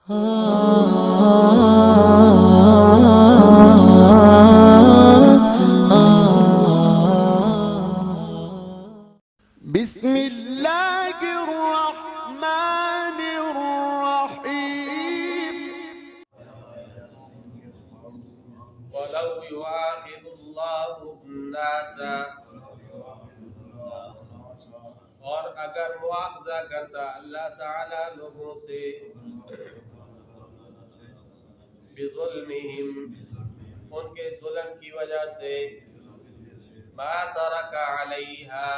بسم الله الرحمن الرحيم. ولو يؤاخذ الله الناس، اور اگر مواخذہ کرتا اللہ تعالی لوگوں سے بظلمہم، ان کے ظلم کی وجہ سے، ما ترک علیہا،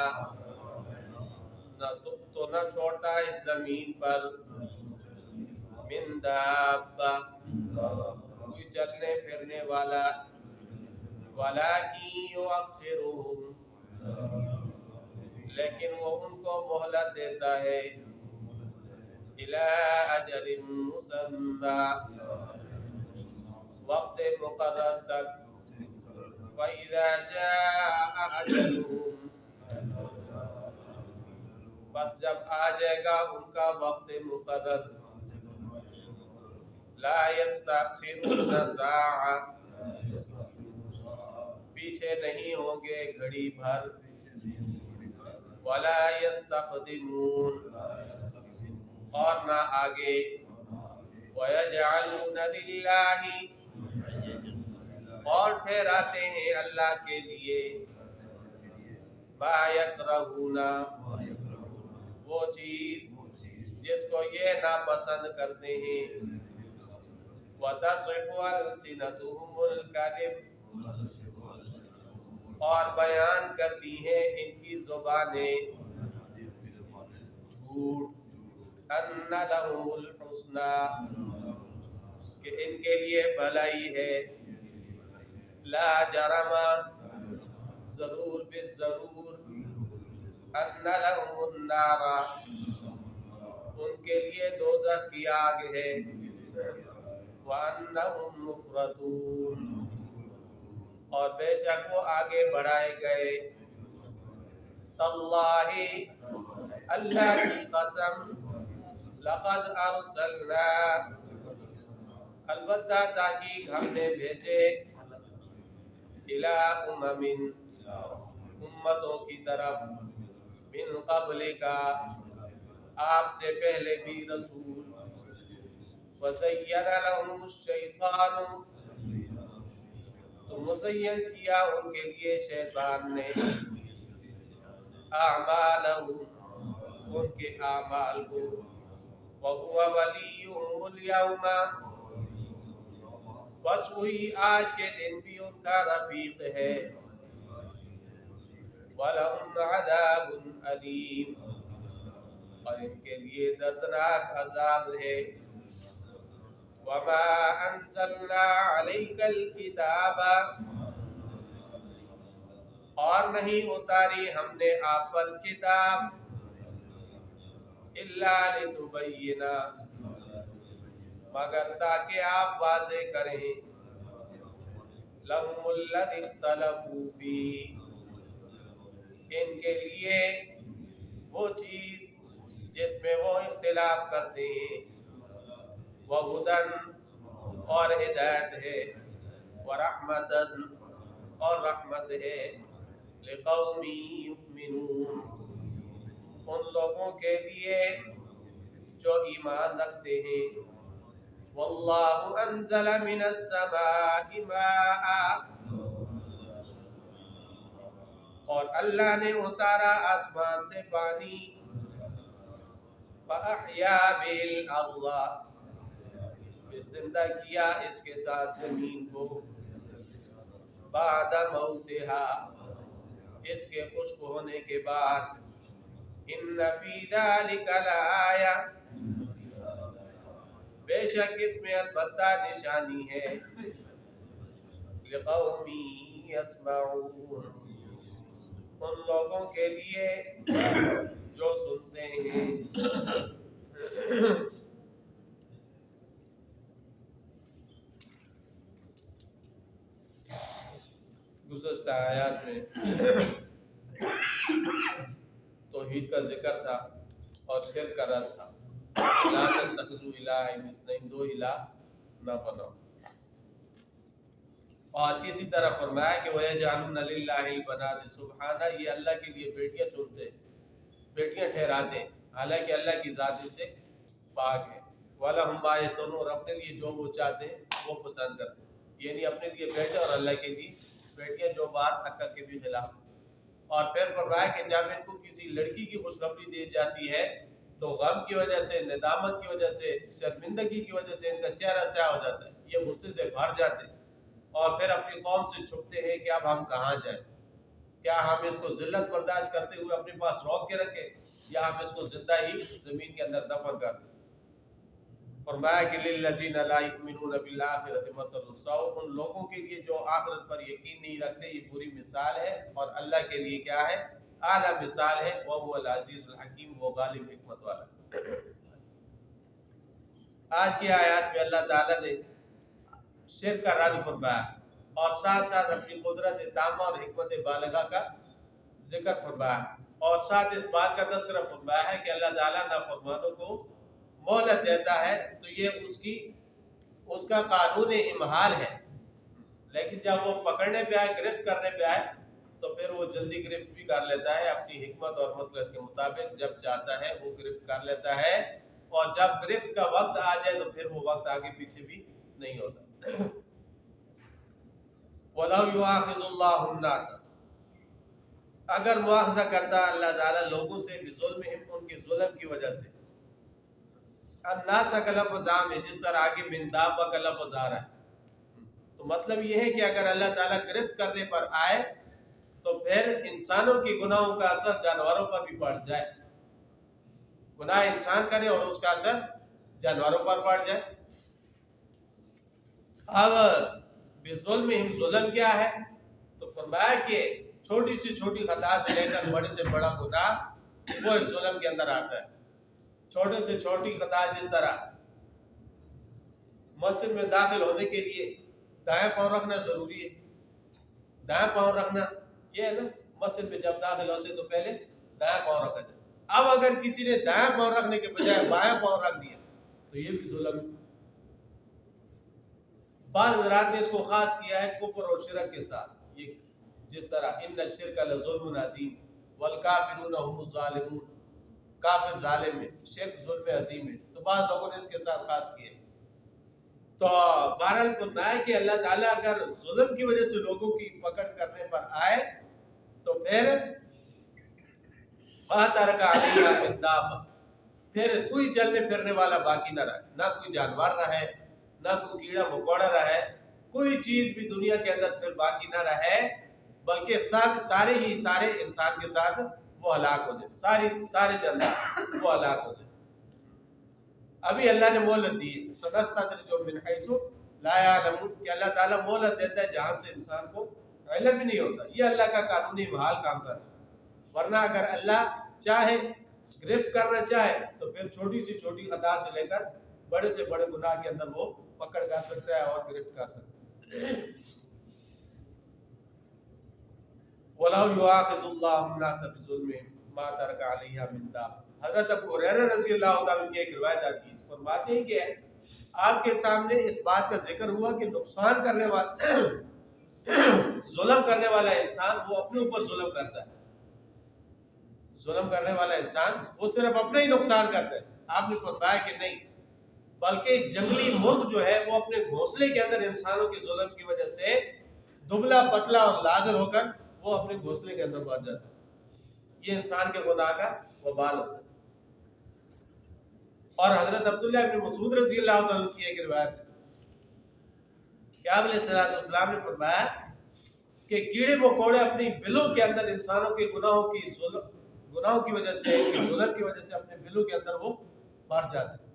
تو نہ چھوڑتا اس زمین پر، من دابہ، کوئی چلنے پھرنے والا، ولیکن یؤخرہم، لیکن وہ ان کو مہلت دیتا ہے، الی اجل مسمی، وقت مقرر تک، وَإِذَا جَاءَ أَجَلُهُمْ، بس جب آ جائے گا ان کا وقت مقرر، لا يستأخرون ساعة، پیچھے نہیں ہوں گے گھڑی بھر، ولا يستقدمون، اور نہ آگے، وَيَجْعَلُونَ لِلَّهِ، اور ٹھہراتے ہیں اللہ کے لیے، ما یکرہون، وہ چیز جس کو یہ ناپسند کرتے ہیں، وَتَصِفُ أَلْسِنَتُهُمُ الْكَذِبَ، اور بیان کرتی ہیں ان کی زبانیں جھوٹ، أَنَّ لَهُمُ الْحُسْنَى، کہ ان کے لیے بھلائی ہے، لا جرم، ضرور بالضرور، أَنَّ لَهُمُ النَّارَ، ان کے لیے دوزخ کی آگ ہے، وَأَنَّهُمْ مُفْرَطُونَ، اور بے شک وہ آگے بڑھائے گئے، تاللہ، اللہ کی قسم، لقد ارسلنا، البتہ تحقیق ہم نے بھیجے، الی امتوں کی طرف، من قبل کا، آپ سے پہلے بھی رسول، وزین لهم الشیطان، تو مزین کیا ان کے لیے شیطان نے، اعمالهم، ان کے اعمال کو، وهو ولیہم اليوم، بس وہی آج کے دن بھی ان کا رفیق ہے، وَلَهُمْ عَذَابٌ أَلِيمٌ، اور ان کے لیے دردناک عذاب ہے، وَمَا أَنزَلْنَا عَلَيْكَ الْكِتَابَ، اور نہیں اتاری ہم نے آپ پر کتاب، إِلَّا لِتُبَيِّنَ، مگر تاکہ آپ واضح کریں، لَهُمُ الَّذِي اخْتَلَفُوا فِيهِ، ان کے لیے وہ چیز جس میں وہ اختلاف کرتے ہیں، وَهُدًى، اور ہدایت ہے، وَرَحْمَةً، اور رحمت ہے، لِقَوْمٍ يُؤْمِنُونَ، ان لوگوں کے لیے جو ایمان رکھتے ہیں، وَاللَّهُ أَنزَلَ مِنَ السَّمَاءِ مَاءً، اور اللہ نے اتارا آسمان سے پانی، فَأَحْيَا بِهِ الْأَرْضَ، پھر زندہ کیا اس کے ساتھ زمین کو، بعد موتها، اس کے خشک ہونے کے بعد، ان فی ذلک لآیہ، بے شک اس میں البتہ نشانی ہے، لقوم یسمعون، ان لوگوں کے لیے جو سنتے ہیں۔ گزشتہ آیات میں توحید کا ذکر تھا اور شرک کا رد تھا۔ لا تتخذوا الہین اثنین، دو الہ نہ بناؤ۔ اور اسی طرح فرمایا کہ وَيَجْعَلُونَ لِلَّهِ الْبَنَاتِ، سبحانہ یہ اللہ کے لیے بیٹیاں چنتے، بیٹیاں ٹھہراتے ہیں، حالانکہ اللہ کی ذات اس سے پاک ہے۔ وَلَهُم مَّا يَشْتَهُونَ، اور اپنے لیے جو وہ چاہتے ہیں وہ پسند کرتے ہیں، یعنی اپنے لیے بیٹے اور اللہ کے لیے بیٹیاں، جو بات عقل کے بھی خلاف۔ اور پھر فرمایا کہ جب ان کو کسی لڑکی کی خوشخبری دی جاتی ہے تو غم کی وجہ سے، ندامت کی وجہ سے، شرمندگی کی وجہ سے ان کا چہرہ سیاہ ہو جاتا ہے، یہ غصے سے بھر جاتے ہیں اور پھر اپنی قوم سے چھپتے ہیں کہ اب ہم کہاں جائیں، کیا ہم اس کو ذلت برداشت کرتے ہوئے اپنے پاس روک کے رکھیں یا ہم اس کو زندہ ہی زمین کے اندر دفن کر دیں۔ فرمایا کہ للذین لا یؤمنون بالآخرۃ مثل السوء، ان لوگوں کے لیے جو آخرت پر یقین نہیں رکھتے یہ بری مثال ہے، اور اللہ کے لیے کیا ہے؟ اعلیٰ مثال ہے، وَهُوَ العزیز الحکیم، وہ غالب حکمت والا۔ آج کی آیات میں اللہ تعالیٰ نے شرک کا رد فرمایا اور ساتھ ساتھ اپنی قدرت تامہ اور حکمت بالغہ کا ذکر فرمایا، اور ساتھ اس بات کا تذکرہ فرمایا ہے کہ اللہ تعالیٰ نافرمانوں کو مہلت دیتا ہے تو یہ اس کا قانون امہال ہے، لیکن جب وہ پکڑنے پہ آئے، گرفت کرنے پہ آئے تو پھر وہ جلدی گرفت بھی کر لیتا ہے اپنی حکمت اور مصلحت کے مطابق، جب چاہتا ہے وہ گرفت کر لیتا ہے، اور جب گرفت کا وقت آ جائے تو پھر وہ وقت آگے پیچھے بھی نہیں ہوتا۔ وَلَوْ يُؤَاخِذُ اللَّهُ النَّاسَ، اگر مواخذہ کرتا اللہ تعالیٰ لوگوں سے بظلمہم، ان کے ظلم کی وجہ سے، الناس کا لفظ عام ہے، جس طرح آگے من دابہ کا لفظ آ رہا ہے، تو مطلب یہ ہے کہ اگر اللہ تعالیٰ گرفت کرنے پر آئے تو پھر انسانوں کے گناہوں کا اثر جانوروں پر بھی پڑ جائے، گناہ انسان کرے اور اس کا اثر جانوروں پر پڑ جائے۔ اب بظلمہم، ظلم کیا ہے؟ تو فرمایا کہ چھوٹی سے چھوٹی خطا سے لے کر بڑے سے بڑا گناہ وہ اس ظلم کے اندر آتا ہے۔ چھوٹے سے چھوٹی خطا، جس طرح مسجد میں داخل ہونے کے لیے دائیں پاؤں رکھنا ضروری ہے، دائیں پاؤں رکھنا یہ ہے نا، مسجد میں جب داخل ہوتے تو پہلے دائیں پاؤں رکھا جائے۔ اب اگر کسی نے دائیں پاؤں رکھنے کے بجائے بائیں پاؤں رکھ دیا تو یہ بھی ظلم ہے۔ بعض حضرات نے اس کو خاص کیا ہے کفر اور شرک کے ساتھ، یہ جس طرح ان الشرک لظلم عظیم والکافرون هم الظالمون، کافر ظالم ہے، شرک ظلم عظیم ہے، تو بعض لوگوں نے اس کے ساتھ خاص کیا۔ تو بہرحال فرمایا کہ اللہ تعالیٰ اگر ظلم کی وجہ سے لوگوں کی پکڑ کرنے پر آئے تو پھر ترک علیہا من دابہ، پھر کوئی چلنے پھرنے والا باقی نہ رہے، نہ کوئی جانور رہے، نہ کوئی کیڑا مکوڑا رہے، کوئی چیز بھی دنیا کے اندر پھر باقی نہ رہے، بلکہ سارے ہی سارے انسان کے ساتھ وہ ہلاک ہو جائے، سارے جاندار وہ ہلاک ہو جائے۔ ابھی اللہ نے مہلت دی ہے، سنستدرجہم من حیث لا یعلمون، کہ اللہ تعالیٰ مہلت دیتا ہے جہاں سے انسان کو علم بھی نہیں ہوتا، یہ اللہ کا قانونی محال کام کر رہا ہے۔ ورنہ اگر اللہ چاہے گرفت کرنا چاہے تو پھر چھوٹی سی چھوٹی خطا سے لے کر بڑے سے بڑے گناہ کے اندر وہ پکڑ کر سکتا ہے اور گرفت کر سکتا ہے۔ وَلَوْ يُؤَاخِذُ اللَّهُ النَّاسَ بِظُلْمِهِمْ مَا تَرَكَ عَلَيْهَا مِن دَابَّةٍ۔ حضرت ابو ہریرہ رضی اللہ تعالیٰ عنہ کی ایک روایت آتی ہے، فرماتے ہیں کہ آپ کے سامنے اس بات کا ذکر ہوا کہ نقصان کرنے والا ظلم کرنے والا انسان وہ اپنے اوپر ظلم کرتا ہے، ظلم کرنے والا انسان وہ صرف اپنا ہی نقصان کرتا ہے۔ آپ نے فرمایا کہ نہیں، بلکہ جنگلی مرغ جو ہے وہ اپنے گھونسلے کے اندر انسانوں کے ظلم کی وجہ سے دبلا پتلا اور لاغر ہو کر وہ اپنے گھونسلے کے اندر بڑھ جاتا ہے، یہ انسان کے گناہ کا وبال ہوتا ہے۔ اور حضرت عبداللہ ابن مسعود رضی اللہ عنہ کی ایک روایت ہے کہ آپ علیہ السلام نے فرمایا کہ کیڑے مکوڑے اپنی بلوں کے اندر انسانوں کے گناہوں کی وجہ سے، ظلم کی وجہ سے اپنے بلوں کے اندر وہ مر جاتے ہیں۔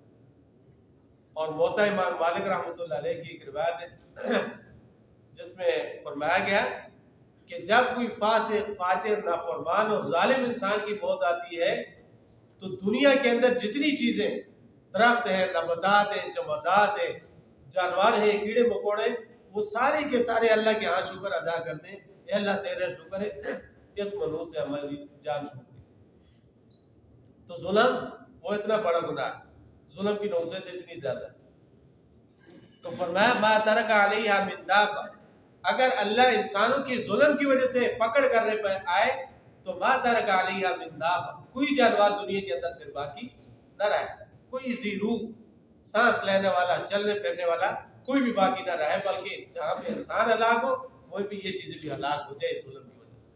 اور موطا امام مالک رحمۃ اللہ علیہ کی ایک روایت ہے جس میں فرمایا گیا کہ جب کوئی فاسق، فاجر، نافرمان اور ظالم انسان کی موت آتی ہے تو دنیا کے اندر جتنی چیزیں، درخت ہیں، نباتات ہیں، جمادات ہیں، جانور ہیں، کیڑے مکوڑے، وہ سارے کے سارے اللہ کے ہاں شکر ادا کرتے ہیں، اے اللہ تیرے شکر ہے اس منوس سے ہماری جان چھوٹ گئی۔ تو ظلم وہ اتنا بڑا گناہ ہے۔ ظلم کی نوعیت اتنی زیادہ ہے۔ تو فرمایا ما ترک علیہا من دابہ، اگر اللہ انسانوں کی ظلم کی وجہ سے پکڑ کرنے پر آئے تو ما ترک علیہا من دابہ، کوئی جانور دنیا کے اندر پھر باقی نہ رہے، کوئی سی روح سانس لینے والا چلنے پھرنے والا کوئی بھی باقی نہ رہے، بلکہ جہاں پہ انسان ہلاک ہو وہیں پہ یہ چیزیں بھی ہلاک ہو جائے ظلم کی وجہ سے۔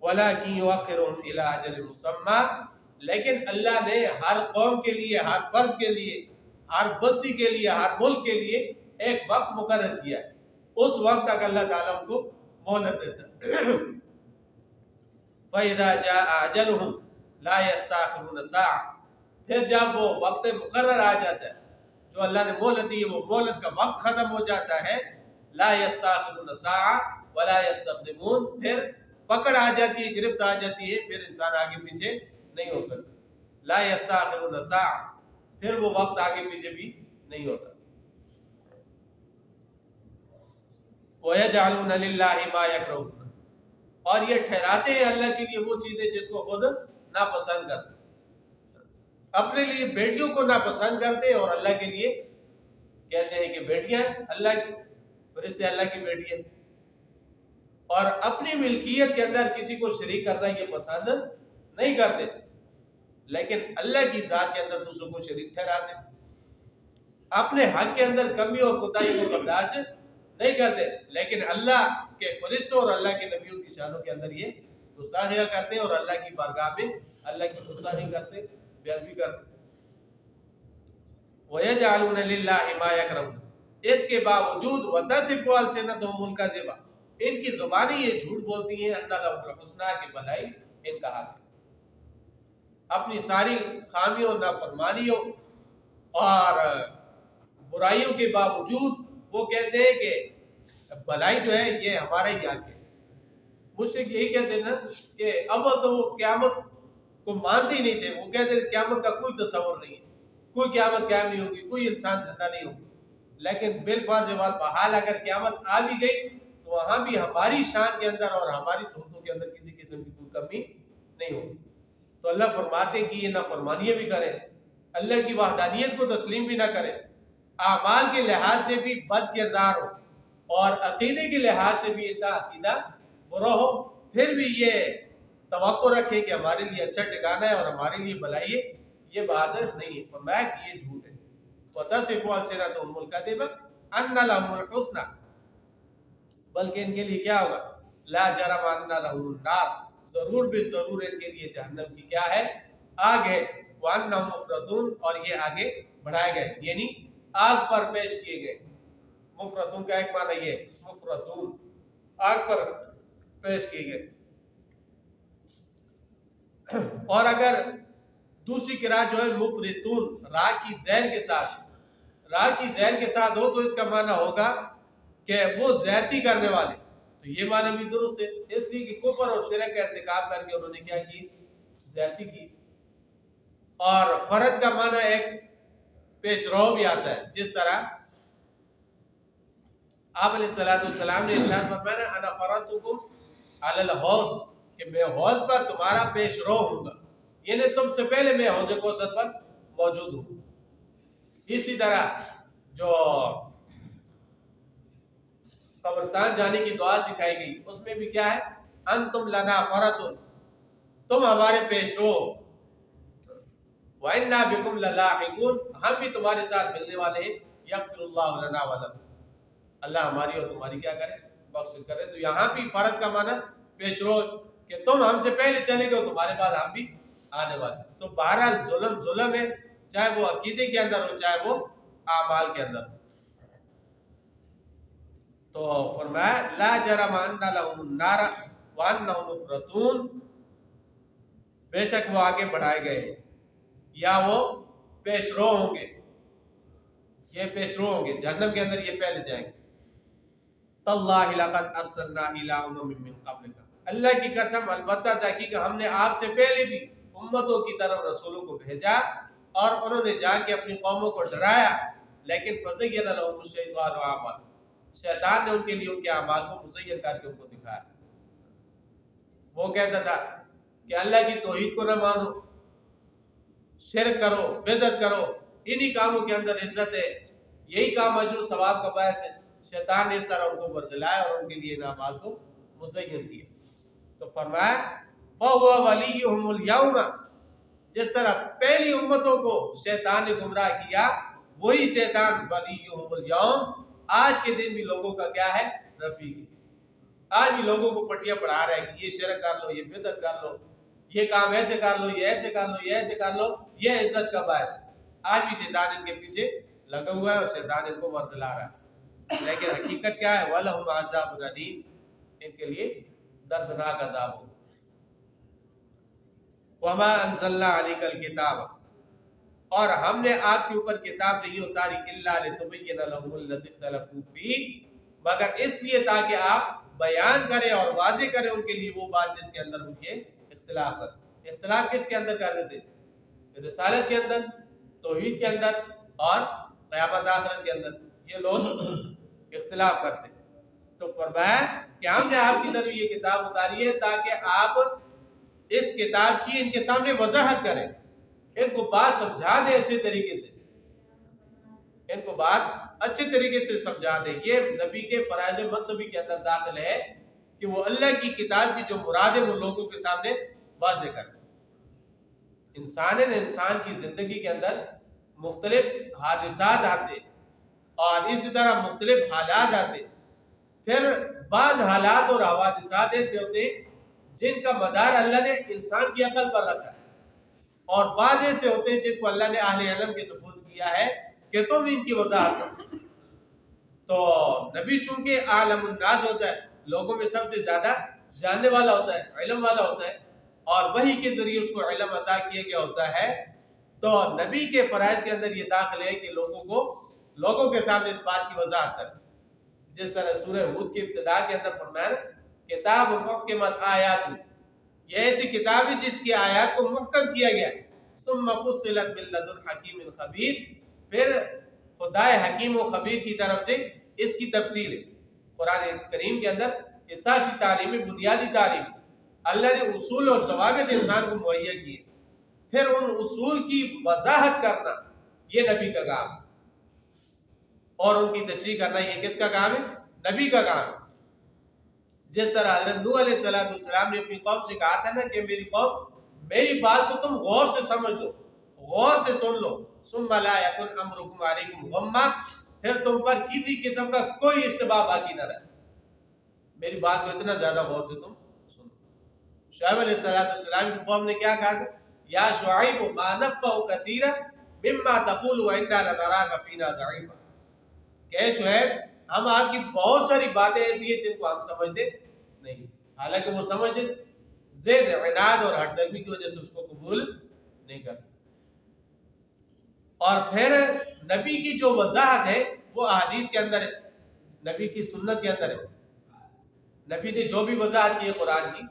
وَلَكِنْ يُؤَخِّرُهُمْ إِلَىٰ أَجَلٍ مُّسَمًّى، لیکن اللہ نے ہر قوم کے لیے، ہر فرد کے لیے، ہر بستی کے لیے، ہر ملک کے لیے ایک وقت مقرر کیا ہے، اس وقت تک اللہ تعالیٰ ان کو مہلت دیتا ہے۔ فَإِذَا جَاءَ أَجَلُهُمْ لَا يَسْتَأْخِرُونَ سَاعَةً، پھر جب وہ وقت مقرر آ جاتا ہے، جو اللہ نے مہلت دی ہے، وہ مہلت کا وقت ختم ہو جاتا ہے، لا يستأخرون ساعة ولا يستقدمون، پھر پکڑ آ جاتی ہے، گرفت آ جاتی ہے، پھر انسان آگے پیچھے نہیں ہو سکتا۔ لا يستأخرون ساعة، پھر وہ وقت آگے پیچھے بھی نہیں ہوتا۔ وَيَجْعَلُونَ لِلَّهِ مَا يَكْرَهُونَ، اور یہ ٹھہراتے ہیں اللہ کے لیے وہ چیزیں جس کو خود ناپسند کرتے، اپنے لیے بیٹیوں کو ناپسند کرتے اور اللہ کے لیے کہتے ہیں کہ بیٹیاں اللہ کی، فرشتے اللہ کی بیٹی ہیں، اور اپنی ملکیت کے اندر کسی کو شریک کرنا یہ پسند نہیں کرتے، لیکن اللہ کی ذات کے اندر دوسروں کو شریک ٹھہراتے، اپنے حق کے اندر کمی اور کوتاہی کو برداشت نہیں کرتے، لیکن اللہ کے فرشتوں اور اللہ کے نبیوں کی شانوں کے اندر یہ گستاخیاں کرتے اور اللہ کی بارگاہ میں اللہ کی گستاخی کرتے، بے ادبی کرتے۔ وَيَجْعَلُونَ لِلَّهِ مَا يَكْرَهُونَ، اس کے باوجود وَتَصِفُ أَلْسِنَتُهُمُ الْكَذِبَ، ان کی زبانیں یہ جھوٹ بولتی ہیں، أَنَّ لَهُمُ الْحُسْنَىٰ کی بھلائی ان کا حق ہے، اپنی ساری خامیوں، نافرمانیوں اور برائیوں کے باوجود وہ کہتے ہیں کہ بھلائی جو ہے یہ ہمارا ہی حق ہے۔ مشرک یہی کہتے ہیں نا کہ اول تو وہ قیامت کو مانتے ہی نہیں تھے، وہ کہتے ہیں قیامت کا کوئی تصور نہیں ہے، کوئی قیامت قائم نہیں ہوگی، کوئی انسان زندہ نہیں ہوگا، لیکن بالفرض والبحال اگر قیامت آ بھی گئی تو وہاں بھی ہماری شان کے اندر اور ہماری سہولتوں کے اندر کسی قسم کی کوئی کمی نہیں ہوگی۔ تو اللہ فرماتے ہیں کہ یہ نافرمانیاں بھی کریں، اللہ کی وحدانیت کو تسلیم بھی نہ کریں، اعمال کے لحاظ سے بھی بد کردار ہو اور عقیدے کے لحاظ سے بھی ان کا عقیدہ برا ہو، پھر بھی یہ توقع رکھے کہ ہمارے لیے اچھا ٹھکانہ ہے اور ہمارے لیے بھلائی ہے، یہ بات نہیں ہے، فرمایا کہ یہ جھوٹ ہے۔ وَتَصِفُ أَلْسِنَتُهُمُ الْكَذِبَ أَنَّ لَهُمُ الْحُسْنَىٰ، بلکہ ان کے لیے کیا ہوگا، لا جرم أَنَّ لَهُمُ النَّارَ، ضرور بے ضرور ان کے لیے جہنم کی کیا ہے، آگ ہے، وَأَنَّهُمْ مُفْرَطُونَ، اور یہ آگے بڑھائے گئے، یعنی آگ پر پیش کیے گئے۔ مفرطون کا ایک معنی یہ مفرطون، آگ پر پیش کیے گئے۔ اور اگر دوسری قراءت جو ہے مفرطون را کی زیر کے ساتھ، را کی زیر کے ساتھ ہو تو اس کا معنی ہوگا کہ وہ زیادتی کرنے والے، تو یہ معنی بھی درست ہے، اس لیے کہ کفر اور شرک کا ارتکاب کر کے انہوں نے کیا کی، زیادتی کی۔ اور فرد کا معنی ایک پیش رو بھی آتا ہے، جس طرح آپ علیہ السلام نے ارشاد فرمایا انا فرضتکم علی الحوض، کہ میں حوض پر تمہارا پیش رو ہوں گا، یعنی تم سے پہلے میں حوض کوثر پر موجود ہوں۔ اسی طرح جو قبرستان جانے کی دعا سکھائی گئی اس میں بھی کیا ہے، انتم لنا فرۃ، تم ہمارے پیش رو، وَإِنَّا بِكُمْ لَلَاحِقُونَ، ہم بھی تمہارے ساتھ ملنے والے ہیں، یغفر اللہ لنا ولکم، اللہ ہماری اور تمہاری کیا کرے، بخشش کرے۔ تو یہاں بھی فرد کا معنی پیش رو، کہ تم ہم سے پہلے چلے گئے تمہارے بعد ہم بھی آنے والے۔ تو بہرحال ظلم ظلم ہے، چاہے وہ عقیدے کے اندر ہو چاہے وہ اعمال کے اندر ہو۔ تو فرمایا لا جرم ان لهم النار وانهم مفرطون، بے شک وہ آگے بڑھائے گئے ہیں یا وہ پیش رو ہوں گے، یہ پیش رو ہوں گے جہنم کے اندر، یہ پہلے جائیں گے۔ تاللہ لقد ارسلنا الی امم من قبلک، اللہ کی قسم البتہ تحقیق ہم نے آپ سے پہلے بھی امتوں کی طرف رسولوں کو بھیجا اور انہوں نے جا کے اپنی قوموں کو ڈرایا، لیکن فزین لهم الشیطان اعمالهم، شیطان نے ان کے لیے ان کے اعمال کو مزین کر کے ان کو دکھایا۔ وہ کہتا تھا کہ اللہ کی توحید کو نہ مانو، شرک کرو، بدعت کرو، انہی کاموں کے اندر عزت ہے، یہی کام اجر و ثواب کا باعث ہے۔ شیطان نے اس طرح ان کو برگلایا اور ان کے لیے انعامات کو مزین کیا۔ تو فرمایا فَهُوَ وَلِيُّهُمُ الْيَوْمَ، جس طرح پہلی امتوں کو شیطان نے گمراہ کیا، وہی شیطان وَلِيُّهُمُ الْيَوْمَ آج کے دن بھی لوگوں کا کیا ہے؟ رفیق ہے۔ آج بھی لوگوں کو پٹیاں پڑھا رہا ہے کہ یہ شرک کر لو، یہ بدعت کر لو، یہ کام ایسے کر لو، یہ ایسے کر لو، یہ ایسے کر لو، یہ عزت کا باعث ہے۔ آج بھی شیطان ان کے پیچھے لگا ہوا ہے اور شیطان ان کو ورگلا رہا ہے، لیکن حقیقت کیا ہے؟ وَلَهُمْ عَذَابٌ أَلِيمٌ، ان کے لیے دردناک عذاب ہو۔ وَمَا أَنزَلْنَا عَلَيْكَ الْكِتَابَ، اور ہم نے آپ کے اوپر کتاب نہیں اتاری إِلَّا لِتُبَيِّنَ لَهُمُ الَّذِي اخْتَلَفُوا فِيهِ، مگر اس لیے تاکہ آپ بیان کریں اور واضح کریں ان کے لیے وہ بات جس کے اندر ان کے اختلاف کریں۔ اختلاف کس کے اندر کر رہے تھے؟ رسالت کے اندر، توحید کے اندر اور قیامت آخرت کے اندر، یہ لوگ اختلاف کرتے۔ تو فرمایا کہ ہم نے آپ کی طرف یہ کتاب اتاری ہے تاکہ آپ اس کتاب کی ان کے سامنے وضاحت کریں، ان کو بات سمجھا دیں اچھے طریقے سے، ان کو بات اچھے طریقے سے سمجھا دیں۔ یہ نبی کے فرائض منصبی کے اندر داخل ہے کہ وہ اللہ کی کتاب کی جو مراد ہے وہ لوگوں کے سامنے واضح کریں۔ انسان کی زندگی کے اندر مختلف حادثات آتے اور اسی طرح مختلف حالات آتے، پھر بعض حالات اور حوادثات ایسے ہوتے ہیں جن کا مدار اللہ نے انسان کی عقل پر رکھا ہے، اور بعض ایسے ہوتے ہیں جن کو اللہ نے اہل علم کے سپرد کیا ہے کہ تم ان کی وضاحت کرو۔ تو نبی چونکہ عالم الناس ہوتا ہے، لوگوں میں سب سے زیادہ جاننے والا ہوتا ہے، علم والا ہوتا ہے، اور وحی کے ذریعے اس کو علم عطا کیا گیا ہوتا ہے، تو نبی کے فرائض کے اندر یہ داخل ہے کہ لوگوں کے سامنے اس بات کی وضاحت کریں۔ جس طرح سورہ ہود کی ابتدا کے اندر فرمایا کتاب محکمت آیات، یہ ایسی کتاب ہے جس کی آیات کو محکم کیا گیا ہے، ثم فصلت من لدن حکیم خبیر، پھر خدائے حکیم و خبیر کی طرف سے اس کی تفصیل ہے۔ قرآن کریم کے اندر اساسی تعلیم، بنیادی تعلیم، اللہ نے اصول اور ضوابط انسان کو مہیا کیے، پھر ان اصول کی وضاحت کرنا یہ نبی کا کام ہے، اور ان کی تشریح کرنا یہ کس کا کام ہے؟ نبی کا کام ہے۔ جس طرح حضرت نوح علیہ السلام نے اپنی قوم سے کہا تھا نا کہ میری قوم میری بات کو تم غور سے سمجھ لو، غور سے سن لو، ثم لا یکن امرکم علیکم غمہ، پھر تم پر کسی قسم کا کوئی اشتباہ باقی نہ رہے، میری بات کو اتنا زیادہ غور سے تم سنو۔ شعیب علیہ السلام کی قوم نے کیا کہا تھا؟ یا شعیب ما نفقہ کثیرا مما تقول وانا لنراک فینا ضعیفا، کہ اے شعیب ہم آپ کی بہت ساری باتیں ایسی ہیں جن کو ہم سمجھتے نہیں، حالانکہ وہ سمجھتے، زید عناد اور ہٹ درمی کی وجہ سے اس کو قبول نہیں کرتے۔ اور پھر نبی کی جو وضاحت ہے وہ احادیث کے اندر ہے، نبی کی سنت کے اندر ہے۔ نبی نے جو بھی وضاحت کی ہے قرآن کی،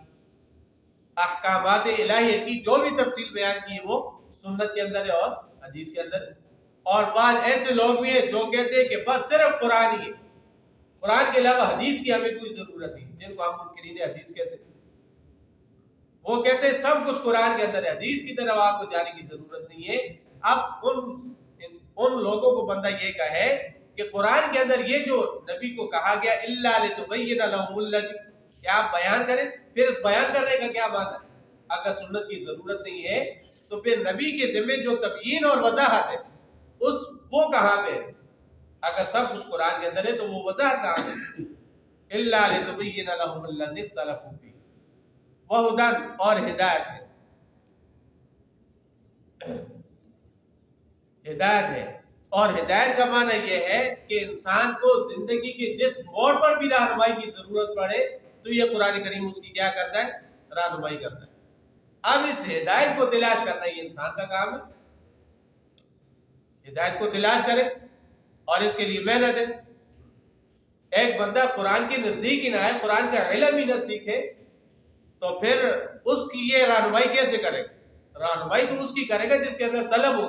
احکامات الہیہ کی جو بھی تفصیل بیان کی ہے وہ سنت کے اندر ہے اور حدیث کے اندر ہے۔ اور بعض ایسے لوگ بھی ہیں جو کہتے ہیں کہ بس صرف قرآن ہی ہے، قرآن کے علاوہ حدیث کی ہمیں کوئی ضرورت نہیں، جن کو ہم منکرین حدیث کہتے ہیں۔ وہ کہتے ہیں سب کچھ قرآن کے اندر ہے، حدیث کی طرف آپ کو جانے کی ضرورت نہیں ہے۔ اب ان لوگوں کو بندہ یہ کہے کہ قرآن کے اندر یہ جو نبی کو کہا گیا الا لتبین لهم الذی، کہ آپ بیان کریں، پھر اس بیان کرنے کا کیا معنی ہے؟ اگر سنت کی ضرورت نہیں ہے تو پھر نبی کے ذمہ جو تبیین اور وضاحت ہے وہ کہاں پہ ہے؟ اگر سب کچھ قرآن کے اندر ہے تو وہ وضاحت کہاں ہے؟ الا لتبین لهم الذی اختلفوا فیہ، وہدی، اور ہدایت ہے، ہدایت ہے۔ اور ہدایت کا معنی یہ ہے کہ انسان کو زندگی کے جس موڑ پر بھی رہنمائی کی ضرورت پڑے تو یہ قرآن کریم اس کی کیا کرتا ہے؟ رہنمائی کرتا ہے۔ اب اس ہدایت کو تلاش کرنا یہ انسان کا کام ہے، ہدایت کو تلاش کرے اور اس کے لیے محنت ہے۔ ایک بندہ قرآن کے نزدیک ہی نہ ہے، قرآن کا علم ہی نہ سیکھے تو پھر اس کی یہ رہنمائی کیسے کرے گا؟ رہنمائی تو اس کی کرے گا جس کے اندر طلب ہو،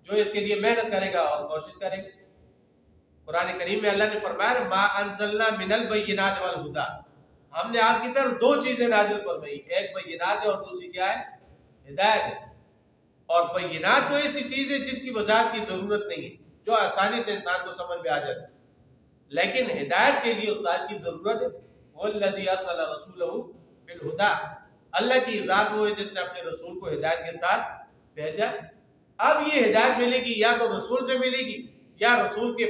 جو اس کے لیے محنت کرے گا اور کوشش کرے گا۔ قرآن کریم میں اللہ نے فرمایا ما انزلنا من البینات والہدی، ہم نے آپ کی طرف دو چیزیں نازل فرمائی، ایک بینات ہے اور دوسری کیا ہے؟ ہدایت ہے۔ اور بینات تو ایسی چیز ہے جس کی وضاحت کی ضرورت نہیں ہے، جو آسانی سے انسان کو سمجھ میں آ جاتی ہے، لیکن ہدایت کے لیے استاد کی ضرورت ہے۔ وَالَّذِي أَرْسَلَ رَسُولَهُ بِالْهُدَىٰ، اللہ کی ذات وہ ہے جس نے اپنے رسول کو ہدایت کے ساتھ بھیجا۔ اب یہ ہدایت ملے گی یا تو رسول سے ملے گی یا رسول کی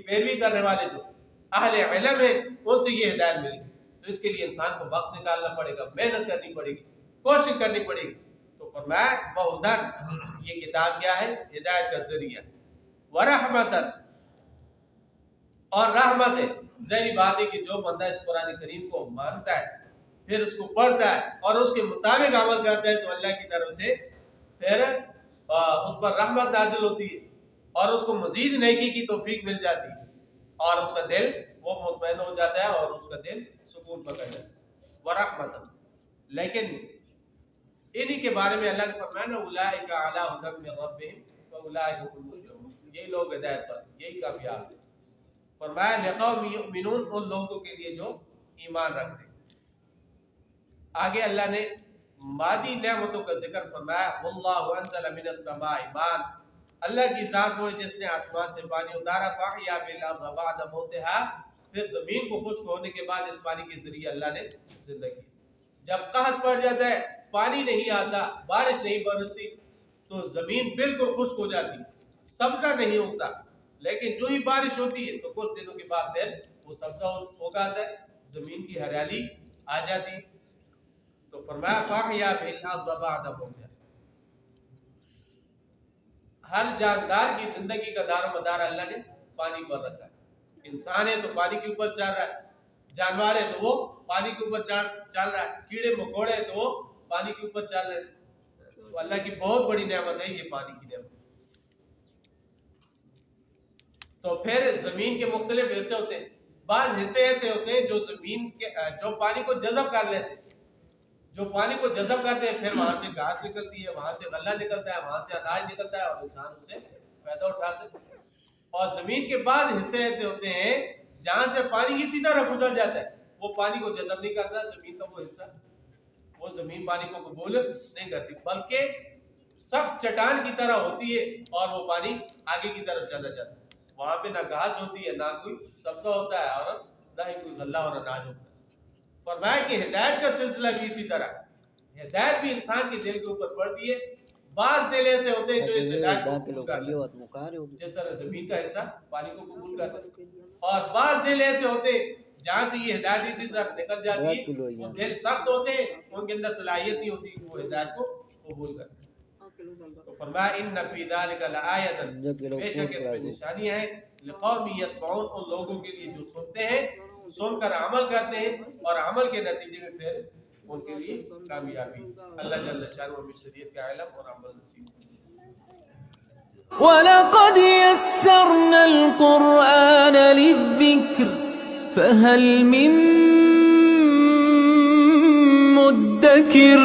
پیروی کرنے والے جو اہل علم ہیں ان سے یہ ہدایت ملے گی۔ تو اس کے لیے انسان کو وقت نکالنا پڑے گا، محنت کرنی پڑے گی، کوشش کرنی پڑے گی۔ تو فرمایا وَهُدًى، یہ کتاب کیا ہے؟ ہدایت کا ذریعہ، وَرَحْمَةً، اور رحمت ہے۔ ظاہری بات ہے کہ جو بندہ اس قرآن کریم کو مانتا ہے، پھر اس کو پڑھتا ہے اور اس کے مطابق عمل کرتا ہے، تو اللہ کی طرف سے پھر اس پر رحمت نازل ہوتی ہے اور اس کو مزید نیکی کی توفیق مل جاتی ہے، اور اس کا دل وہ مطمئن ہو جاتا ہے اور اس کا دل سکون پکڑ جاتا ہے۔ وَرَحْمَةً، لیکن انہی کے بارے میں اللہ نے فرمایا نا اولئک علی ھدی من ربہم واولئک هم المفلحون، یہی لوگ ہدایت پر، یہی کامیاب ہیں۔ فرمایا لقوم یؤمنون، ان لوگوں کے لیے جو ایمان رکھتے ہیں۔ آگے اللہ نے مادی نعمتوں کا ذکر فرمایا، واللہ انزل من السماء ماء، اللہ کی ذات وہ ہے جس نے آسمان سے پانی اتارا، فاحیا بالارض بعد موتها، پھر زمین کو خشک ہونے کے بعد اس پانی کے ذریعے اللہ نے زندگی۔ جب قحط پڑ جاتا ہے، پانی نہیں آتا، بارش نہیں برستی، تو زمین بالکل خشک ہو جاتی، سبزہ نہیں ہوتا، لیکن جو ہی بارش ہوتی ہے تو کچھ دنوں کے بعد پھر وہ سبزہ اگاتا ہے، زمین کی ہریالی آ جاتی۔ تو فرمایا فاحیا بالارض بعد موتها، ہر جاندار کی زندگی کا دار و مدار اللہ نے پانی پر رکھا ہے۔ انسان ہے تو پانی کے اوپر چل رہا ہے، جانور ہے تو وہ پانی کے اوپر چل رہا ہے، کیڑے مکوڑے ہیں تو وہ پانی کے اوپر چل رہے ہیں۔ تو اللہ کی بہت بڑی نعمت ہے یہ پانی کی نعمت۔ تو پھر زمین کے مختلف حصے ہوتے ہیں، بعض حصے ایسے ہوتے ہیں جو زمین کے جو پانی کو جذب کر لیتے ہیں، جو پانی کو جذب کرتے ہیں، پھر وہاں سے گھاس نکلتی ہے، وہاں سے غلہ نکلتا ہے، وہاں سے اناج نکلتا ہے اور انسان اس سے فائدہ اٹھاتے ہیں۔ اور زمین کے بعض حصے ایسے ہوتے ہیں جہاں سے پانی اسی طرح گزر جاتا ہے، وہ پانی کو جذب نہیں کرتا، زمین کا وہ حصہ، وہ زمین پانی کو قبول نہیں کرتی، بلکہ سخت چٹان کی طرح ہوتی ہے اور وہ پانی آگے کی طرف چلا جاتا ہے۔ وہاں پہ نہ گھاس ہوتی ہے، نہ کوئی سبزہ ہوتا ہے اور نہ ہی کوئی غلہ اور اناج ہوتا ہے۔ فرمایا کہ ہدایت کا سلسلہ بھی اسی طرح، ہدایت بھی انسان کے دل کے اوپر پڑتی ہے۔ بعض دل ایسے ہوتے ہیں جو اس ہدایت کو قبول کرتے ہیں، جس طرح زمین کا حصہ پانی کو قبول کرتا ہے، اور بعض دل ایسے ہوتے ہیں جہاں سے یہ ہدایت اسی طرح نکل جاتی ہے، وہ دل سخت ہوتے ہیں، ان کے اندر صلاحیت نہیں ہوتی کہ وہ ہدایت کو قبول کریں۔ تو فرمایا ان فی ذلک لآیۃ، بے شک اس میں نشانی ہے، لقوم یسمعون، ان لوگوں کے لیے جو سنتے ہیں، سن کر عمل کرتے ہیں، اور عمل کے نتیجے میں پھر ان کے لیے کامیابی۔ اللہ جل شانہ ہمیں شریعت کا علم اور عمل نصیب کرے۔ وَلَقَدْ يَسَّرْنَا الْقُرْآنَ لِلذِّكْرِ فَهَلْ مِن مُّدَّكِرٍ